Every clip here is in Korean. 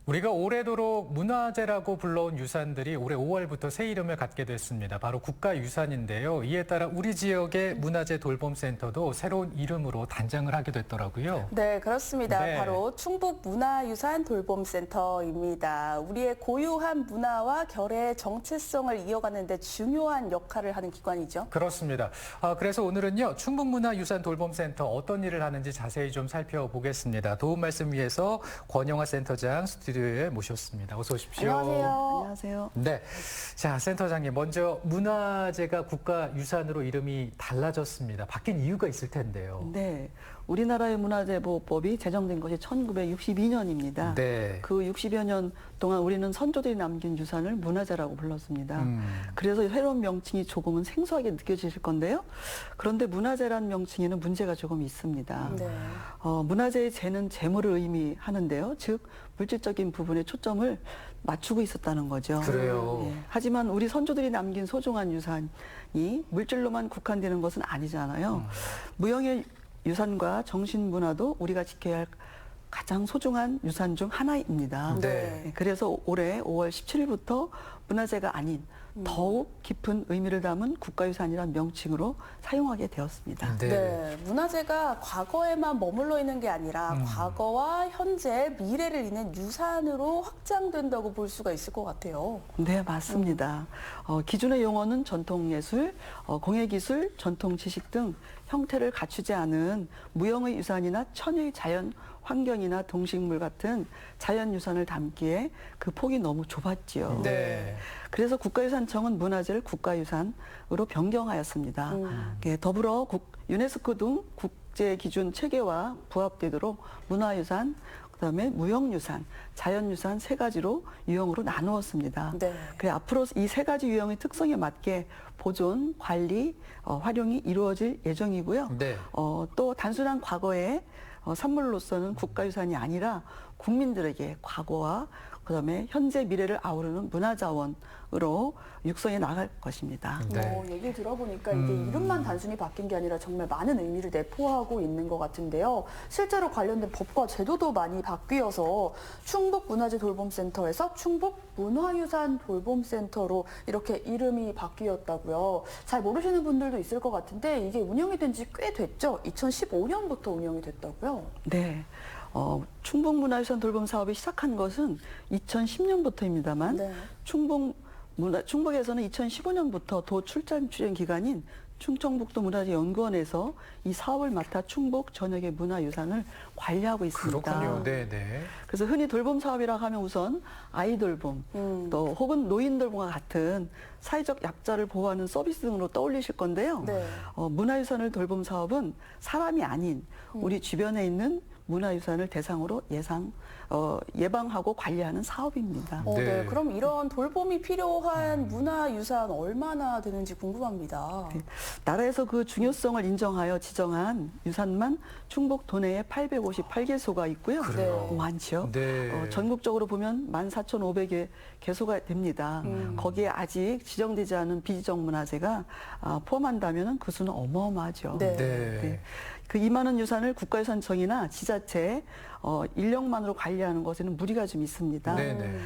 우리가 오래도록 문화재라고 불러온 유산들이 올해 5월부터 새 이름을 갖게 됐습니다. 바로 국가유산인데요. 이에 따라 우리 지역의 문화재 돌봄센터도 새로운 이름으로 단장을 하게 됐더라고요. 네, 그렇습니다. 네. 바로 충북문화유산 돌봄센터입니다. 우리의 고유한 문화와 결의 정체성을 이어가는 데 중요한 역할을 하는 기관이죠. 그렇습니다. 그래서 오늘은요, 충북문화유산 돌봄센터 어떤 일을 하는지 자세히 좀 살펴보겠습니다. 도움 말씀 위해서 권영화 센터장 스튜디오에 모셨습니다. 어서 오십시오. 안녕하세요. 안녕하세요. 네. 자, 센터장님, 먼저 문화재가 국가유산으로 이름이 달라졌습니다. 바뀐 이유가 있을 텐데요. 네. 우리나라의 문화재보호법이 제정된 것이 1962년입니다. 네. 그 60여 년 동안 우리는 선조들이 남긴 유산을 문화재라고 불렀습니다. 그래서 새로운 명칭이 조금은 생소하게 느껴지실 건데요. 그런데 문화재란 명칭에는 문제가 조금 있습니다. 네. 문화재의 재는 재물을 의미하는데요. 즉 물질적인 부분에 초점을 맞추고 있었다는 거죠. 그래요. 예. 하지만 우리 선조들이 남긴 소중한 유산이 물질로만 국한되는 것은 아니잖아요. 무형의 유산과 정신문화도 우리가 지켜야 할 가장 소중한 유산 중 하나입니다. 네. 그래서 올해 5월 17일부터 문화재가 아닌 더욱 깊은 의미를 담은 국가유산이라는 명칭으로 사용하게 되었습니다. 네, 문화재가 과거에만 머물러 있는 게 아니라 과거와 현재, 미래를 잇는 유산으로 확장된다고 볼 수가 있을 것 같아요. 네, 맞습니다. 기존의 용어는 전통예술, 공예기술, 전통지식 등 형태를 갖추지 않은 무형의 유산이나 천의 자연 환경이나 동식물 같은 자연유산을 담기에 그 폭이 너무 좁았지요. 네. 그래서 국가유산청은 문화재를 국가유산으로 변경하였습니다. 더불어 유네스코 등 국제기준 체계와 부합되도록 문화유산, 그다음에 무형유산, 자연유산 세 가지로 유형으로 나누었습니다. 네. 그래 앞으로 이 세 가지 유형의 특성에 맞게 보존, 관리, 활용이 이루어질 예정이고요. 네. 또 단순한 과거의 산물로서는 국가유산이 아니라 국민들에게 과거와 그다음에 현재 미래를 아우르는 문화자원으로 육성해 나갈 것입니다. 네. 얘기 들어보니까 이게 이름만 단순히 바뀐 게 아니라 정말 많은 의미를 내포하고 있는 것 같은데요. 실제로 관련된 법과 제도도 많이 바뀌어서 충북문화재 돌봄센터에서 충북문화유산 돌봄센터로 이렇게 이름이 바뀌었다고요. 잘 모르시는 분들도 있을 것 같은데 이게 운영이 된 지 꽤 됐죠? 2015년부터 운영이 됐다고요? 네. 충북문화유산 돌봄 사업이 시작한 것은 2010년부터입니다만 네. 충북에서는 2015년부터 도 출장 출연 기관인 충청북도 문화재연구원에서 이 사업을 맡아 충북 전역의 문화유산을 관리하고 있습니다. 그렇군요. 네, 네. 그래서 흔히 돌봄 사업이라고 하면 우선 아이 돌봄, 또 혹은 노인 돌봄과 같은 사회적 약자를 보호하는 서비스 등으로 떠올리실 건데요. 네. 문화유산을 돌봄 사업은 사람이 아닌 우리 주변에 있는 문화유산을 대상으로 예방하고 관리하는 사업입니다. 네. 네. 그럼 이런 돌봄이 필요한 문화유산 얼마나 되는지 궁금합니다. 네. 나라에서 그 중요성을 인정하여 지정한 유산만 충북 도내에 858개소가 있고요. 그래요? 많죠. 네. 전국적으로 보면 14,500개 개소가 됩니다. 거기에 아직 지정되지 않은 비지정 문화재가 포함한다면 그 수는 어마어마하죠. 네. 네. 그 2만원 유산을 국가유산청이나 지자체 인력만으로 관리하는 것에는 무리가 좀 있습니다. 네네.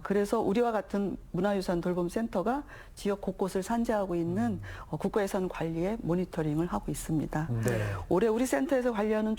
그래서 우리와 같은 문화유산 돌봄센터가 지역 곳곳을 산재하고 있는 국가유산 관리에 모니터링을 하고 있습니다. 네. 올해 우리 센터에서 관리하는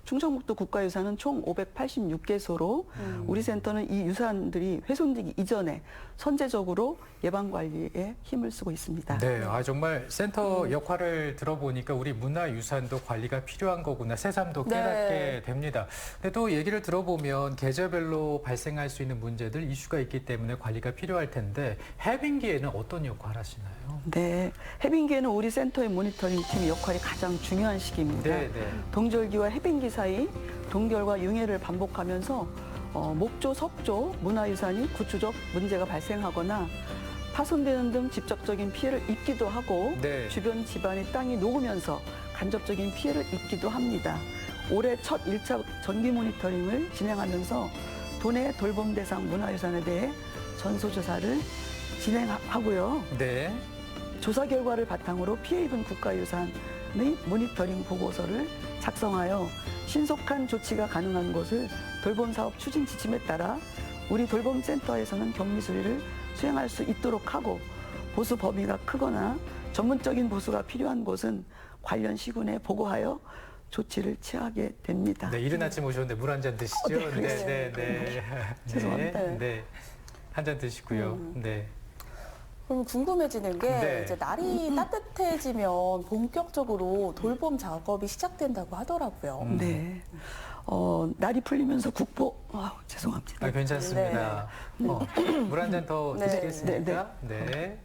충청북도 국가유산은 총 586개소로 우리 센터는 이 유산들이 훼손되기 이전에 선제적으로 예방관리에 힘을 쓰고 있습니다. 네, 정말 센터 역할을 들어보니까 우리 문화유산도 관리가 필요한 거구나, 새삼도 깨닫게 네. 됩니다. 근데 또 얘기를 들어보면 계절별로 발생할 수 있는 문제들, 이슈가 있기 때문에 관리가 필요할 텐데 해빙기에는 어떤 역할을 하시나요? 네, 해빙기에는 우리 센터의 모니터링 팀의 역할이 가장 중요한 시기입니다. 네, 네. 동절기와 해빙기 사이 동결과 융해를 반복하면서 목조, 석조, 문화유산이 구조적 문제가 발생하거나 파손되는 등 직접적인 피해를 입기도 하고 네. 주변 집안의 땅이 녹으면서 간접적인 피해를 입기도 합니다. 올해 첫 1차 정기 모니터링을 진행하면서 도내 돌봄 대상 문화유산에 대해 전수조사를 진행하고요. 네. 조사 결과를 바탕으로 피해 입은 국가유산의 모니터링 보고서를 작성하여 신속한 조치가 가능한 곳을 돌봄 사업 추진 지침에 따라 우리 돌봄센터에서는 격리 수리를 수행할 수 있도록 하고 보수 범위가 크거나 전문적인 보수가 필요한 곳은 관련 시군에 보고하여 조치를 취하게 됩니다. 네, 이른 아침 오셨는데 물 한 잔 드시죠? 네. 죄송합니다. 네. 한 잔 드시고요. 네. 그럼 궁금해지는 게 네. 이제 날이 따뜻해지면 본격적으로 돌봄 작업이 시작된다고 하더라고요. 네. 날이 풀리면서 죄송합니다. 아, 괜찮습니다. 물 한 잔 더 네. 드시겠습니까? 네.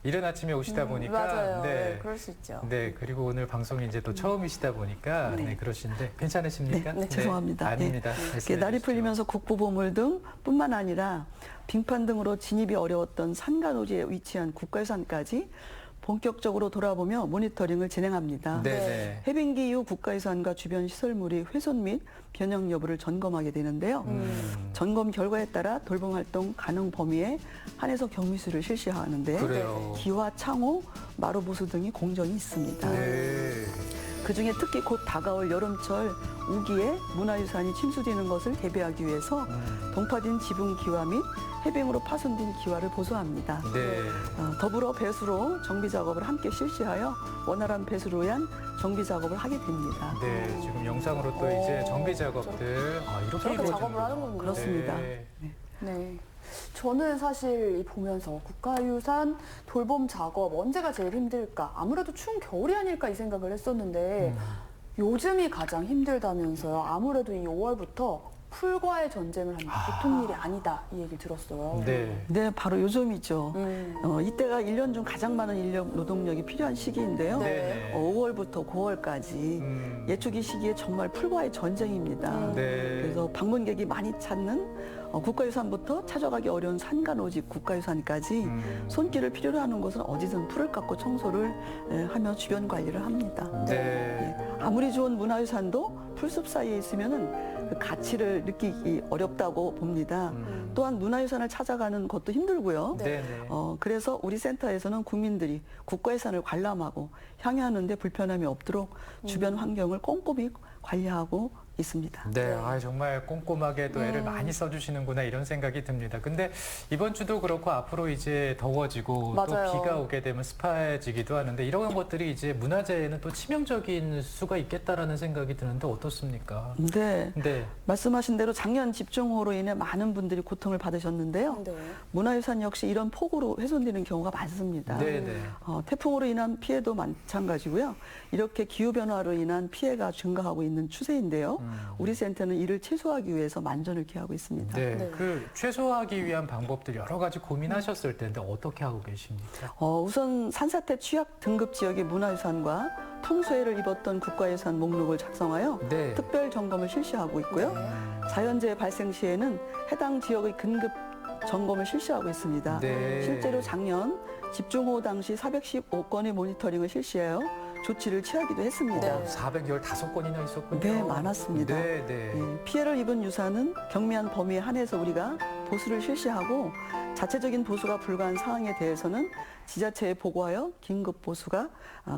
이른 아침에 오시다 보니까 맞아요. 네, 그럴 수 있죠. 네, 그리고 오늘 방송이 이제 또 처음이시다 보니까 네, 그러신데 괜찮으십니까? 네, 죄송합니다. 아닙니다. 네. 말씀해 날이 주시죠. 풀리면서 국보보물 등뿐만 아니라 빙판 등으로 진입이 어려웠던 산간오지에 위치한 국가유산까지 본격적으로 돌아보며 모니터링을 진행합니다. 네. 해빙기 이후 국가유산과 주변 시설물이 훼손 및 변형 여부를 점검하게 되는데요. 점검 결과에 따라 돌봄 활동 가능 범위에 한해서 격리수를 실시하는데 그래요. 기와 창호, 마루 보수 등이 공정이 있습니다. 네. 그중에 특히 곧 다가올 여름철 우기에 문화유산이 침수되는 것을 대비하기 위해서 동파진 지붕 기와 및 해빙으로 파손된 기와를 보수합니다. 네. 더불어 배수로 정비 작업을 함께 실시하여 원활한 배수를 위한 정비 작업을 하게 됩니다. 네, 지금 영상으로 또 이제 정비 작업들 이렇게 저렇게 이루어지는 작업을 하는군요. 그렇습니다. 네. 네. 저는 사실 보면서 국가유산 돌봄 작업 언제가 제일 힘들까? 아무래도 추운 겨울이 아닐까 이 생각을 했었는데 요즘이 가장 힘들다면서요. 아무래도 이 5월부터 풀과의 전쟁을 하는 게 보통 일이 아니다 이 얘기 들었어요. 네. 네, 바로 요즘이죠. 음. 이때가 1년 중 가장 많은 인력 노동력이 필요한 시기인데요. 네. 5월부터 9월까지 예초기 시기에 정말 풀과의 전쟁입니다. 네. 그래서 방문객이 많이 찾는 국가유산부터 찾아가기 어려운 산간오지 국가유산까지 손길을 필요로 하는 곳은 어디든 풀을 깎고 청소를 하며 주변 관리를 합니다. 네. 아무리 좋은 문화유산도 풀숲 사이에 있으면은 그 가치를 느끼기 어렵다고 봅니다. 또한 문화유산을 찾아가는 것도 힘들고요. 네. 그래서 우리 센터에서는 국민들이 국가유산을 관람하고 향유하는 데 불편함이 없도록 주변 환경을 꼼꼼히 관리하고 있습니다. 네, 정말 꼼꼼하게 또 애를 많이 써주시는구나 이런 생각이 듭니다. 근데 이번 주도 그렇고 앞으로 이제 더워지고 맞아요. 또 비가 오게 되면 습해지기도 하는데 이런 것들이 이제 문화재에는 또 치명적인 수가 있겠다라는 생각이 드는데 어떻습니까? 네. 네. 말씀하신 대로 작년 집중호우로 인해 많은 분들이 고통을 받으셨는데요. 네. 문화유산 역시 이런 폭우로 훼손되는 경우가 많습니다. 네. 태풍으로 인한 피해도 마찬가지고요. 이렇게 기후변화로 인한 피해가 증가하고 있는 추세인데요. 우리 센터는 이를 최소화하기 위해서 만전을 기하고 있습니다. 네. 네. 그 최소화하기 위한 방법들 여러 가지 고민하셨을 텐데 어떻게 하고 계십니까? 우선 산사태 취약 등급 지역의 문화유산과 풍수해를 입었던 국가유산 목록을 작성하여 네. 특별 점검을 실시하고 있고요. 자연재해 발생 시에는 해당 지역의 긴급 점검을 실시하고 있습니다. 네. 실제로 작년 집중호우 당시 415건의 모니터링을 실시하여 조치를 취하기도 했습니다. 네. 415건이나 있었군요. 네, 많았습니다. 네. 피해를 입은 유산은 경미한 범위에 한해서 우리가 보수를 실시하고 자체적인 보수가 불가한 상황에 대해서는 지자체에 보고하여 긴급 보수가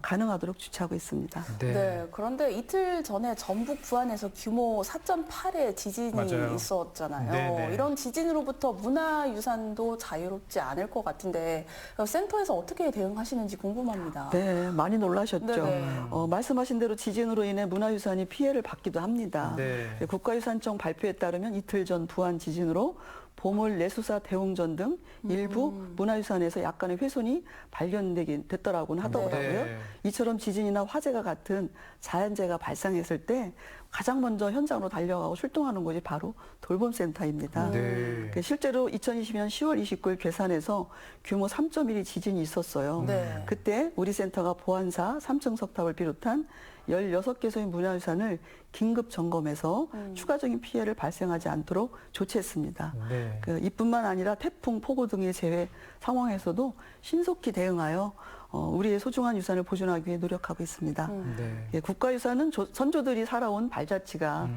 가능하도록 주최하고 있습니다. 네. 그런데 이틀 전에 전북 부안에서 규모 4.8의 지진이 맞아요. 있었잖아요. 네네. 이런 지진으로부터 문화유산도 자유롭지 않을 것 같은데 센터에서 어떻게 대응하시는지 궁금합니다. 네, 많이 놀라셨죠. 네네. 말씀하신 대로 지진으로 인해 문화유산이 피해를 받기도 합니다. 네. 국가유산청 발표에 따르면 이틀 전 부안 지진으로 보물, 내수사, 대웅전 등 일부 문화유산에서 약간의 훼손이 발견되긴 됐더라고는 하더라고요. 네. 이처럼 지진이나 화재가 같은 자연재해가 발생했을 때 가장 먼저 현장으로 달려가고 출동하는 곳이 바로 돌봄센터입니다. 네. 실제로 2020년 10월 29일 괴산에서 규모 3.1의 지진이 있었어요. 네. 그때 우리 센터가 보안사 3층 석탑을 비롯한 16개소의 문화유산을 긴급 점검해서 추가적인 피해를 발생하지 않도록 조치했습니다. 네. 이뿐만 아니라 태풍, 폭우 등의 재해 상황에서도 신속히 대응하여 우리의 소중한 유산을 보존하기 위해 노력하고 있습니다. 네. 예, 국가유산은 선조들이 살아온 발자취가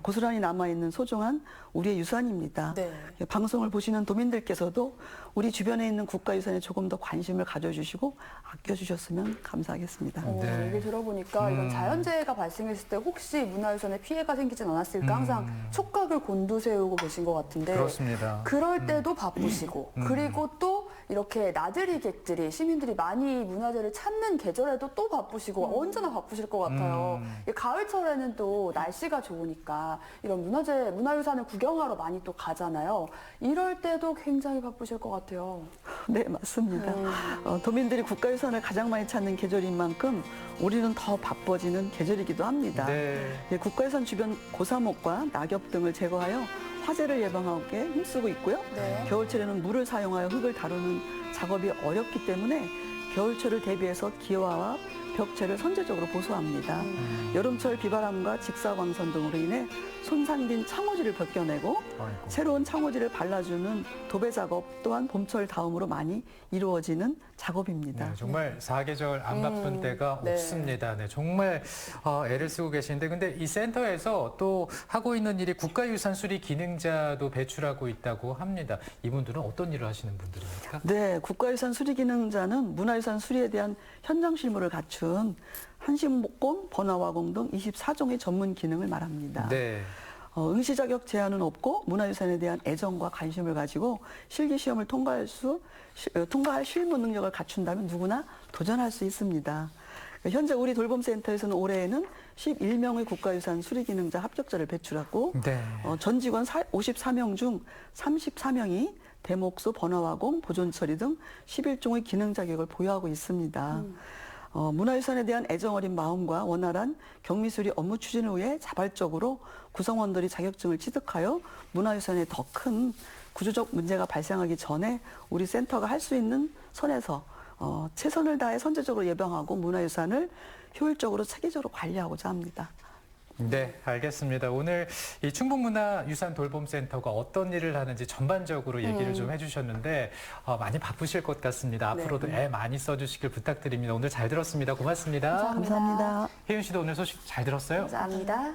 고스란히 남아있는 소중한 우리의 유산입니다. 네. 예, 방송을 보시는 도민들께서도 우리 주변에 있는 국가유산에 조금 더 관심을 가져주시고 아껴주셨으면 감사하겠습니다. 네. 얘기 들어보니까 이런 자연재해가 발생했을 때 혹시 문화유산에 피해가 생기진 않았을까 항상 촉각을 곤두세우고 계신 것 같은데 그렇습니다. 그럴 때도 바쁘시고 그리고 또 이렇게 나들이 객들이 시민들이 많이 문화재를 찾는 계절에도 또 바쁘시고 언제나 바쁘실 것 같아요. 이 가을철에는 또 날씨가 좋으니까 이런 문화유산을 구경하러 많이 또 가잖아요. 이럴 때도 굉장히 바쁘실 것 같아요. 네, 맞습니다. 도민들이 국가유산을 가장 많이 찾는 계절인 만큼 우리는 더 바빠지는 계절이기도 합니다. 네. 예, 국가유산 주변 고사목과 낙엽 등을 제거하여 화재를 예방하기에 힘쓰고 있고요. 네. 겨울철에는 물을 사용하여 흙을 다루는 작업이 어렵기 때문에 겨울철을 대비해서 기와와 벽체를 선제적으로 보수합니다. 여름철 비바람과 직사광선 등으로 인해 손상된 창호지를 벗겨내고 아이고. 새로운 창호지를 발라주는 도배 작업 또한 봄철 다음으로 많이 이루어지는 작업입니다. 네, 정말 사계절 안 바쁜 때가 네. 없습니다. 네, 정말 애를 쓰고 계시는데 근데 이 센터에서 또 하고 있는 일이 국가유산 수리 기능자도 배출하고 있다고 합니다. 이분들은 어떤 일을 하시는 분들입니까? 네, 국가유산 수리기능자는 문화유산 수리에 대한 현장 실무를 갖춘 한신목공, 번화화공 등 24종의 전문 기능을 말합니다. 네. 응시 자격 제한은 없고 문화유산에 대한 애정과 관심을 가지고 실기 시험을 통과할 실무 능력을 갖춘다면 누구나 도전할 수 있습니다. 현재 우리 돌봄센터에서는 올해에는 11명의 국가유산 수리기능자 합격자를 배출하고 네. 전 직원 54명 중 34명이 대목소, 번화화공, 보존처리 등 11종의 기능 자격을 보유하고 있습니다. 문화유산에 대한 애정 어린 마음과 원활한 경미수리 업무 추진을 위해 자발적으로 구성원들이 자격증을 취득하여 문화유산에 더 큰 구조적 문제가 발생하기 전에 우리 센터가 할 수 있는 선에서 최선을 다해 선제적으로 예방하고 문화유산을 효율적으로 체계적으로 관리하고자 합니다. 네, 알겠습니다. 오늘 이 충북문화유산 돌봄센터가 어떤 일을 하는지 전반적으로 얘기를 좀 해주셨는데 많이 바쁘실 것 같습니다. 네. 앞으로도 애 많이 써주시길 부탁드립니다. 오늘 잘 들었습니다. 고맙습니다. 감사합니다. 혜윤 씨도 오늘 소식 잘 들었어요? 감사합니다.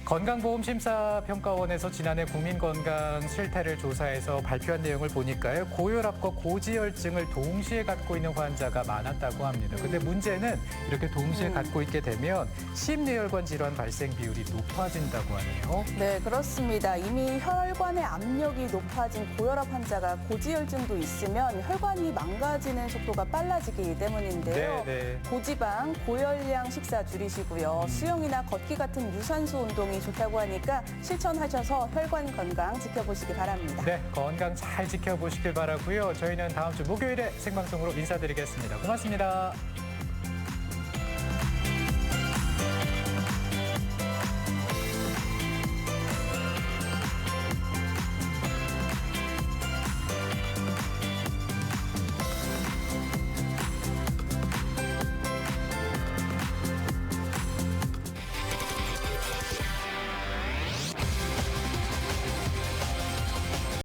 건강보험심사평가원에서 지난해 국민건강 실태를 조사해서 발표한 내용을 보니까요. 고혈압과 고지혈증을 동시에 갖고 있는 환자가 많았다고 합니다. 근데 문제는 이렇게 동시에 갖고 있게 되면 심뇌혈관 질환 발생 비율이 높아진다고 하네요. 네, 그렇습니다. 이미 혈관의 압력이 높아진 고혈압 환자가 고지혈증도 있으면 혈관이 망가지는 속도가 빨라지기 때문인데요. 네. 고지방, 고열량 식사 줄이시고요. 수영이나 걷기 같은 유산소 운동이 좋다고 하니까 실천하셔서 혈관 건강 지켜보시기 바랍니다. 네, 건강 잘 지켜보시길 바라고요. 저희는 다음 주 목요일에 생방송으로 인사드리겠습니다. 고맙습니다.